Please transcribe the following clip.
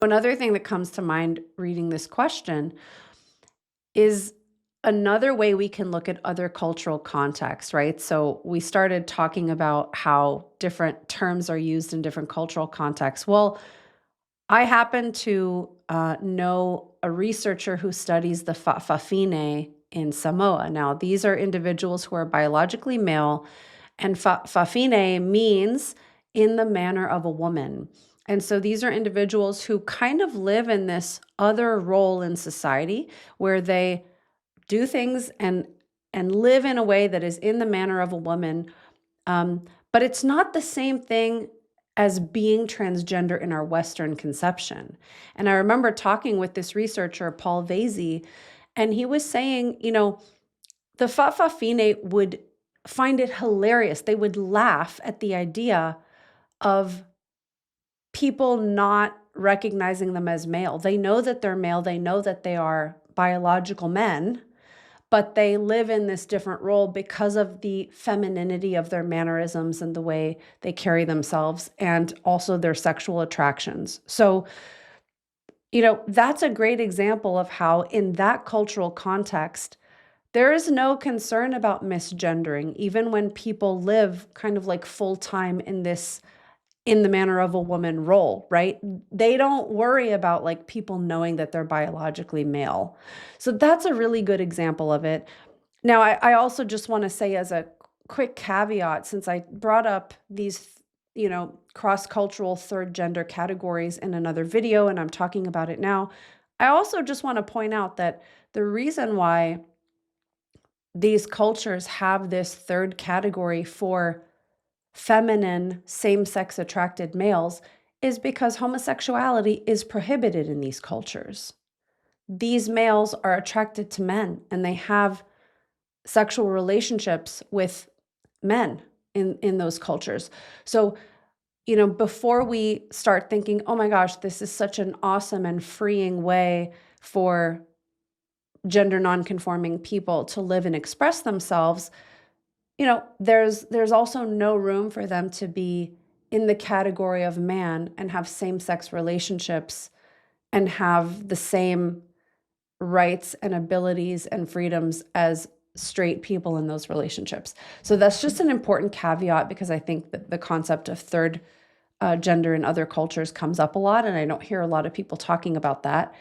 Another thing that comes to mind reading this question is another way we can look at other cultural contexts, right? So we started talking about how different terms are used in different cultural contexts. Well, I happen to know a researcher who studies the Fa'afafine in Samoa. Now, these are individuals who are biologically male, and Fa'afine means in the manner of a woman. And so these are individuals who kind of live in this other role in society where they do things and live in a way that is in the manner of a woman, but it's not the same thing as being transgender in our Western conception. And I remember talking with this researcher, Paul Vasey, and he was saying, the Fa'afafine would find it hilarious. They would laugh at the idea of people not recognizing them as male. They know that they're male, they know that they are biological men, but they live in this different role because of the femininity of their mannerisms and the way they carry themselves and also their sexual attractions. So, that's a great example of how, in that cultural context, there is no concern about misgendering, even when people live kind of like full time in the manner of a woman role, right? They don't worry about like people knowing that they're biologically male. So that's a really good example of it. Now, I also just want to say, as a quick caveat, since I brought up these, cross cultural third gender categories in another video, and I'm talking about it now, I also just want to point out that the reason why these cultures have this third category for feminine, same sex attracted males is because homosexuality is prohibited in these cultures. These males are attracted to men and they have sexual relationships with men in those cultures. So, before we start thinking, oh my gosh, this is such an awesome and freeing way for gender nonconforming people to live and express themselves, there's also no room for them to be in the category of man and have same-sex relationships and have the same rights and abilities and freedoms as straight people in those relationships. So that's just an important caveat, because I think that the concept of third gender in other cultures comes up a lot, and I don't hear a lot of people talking about that.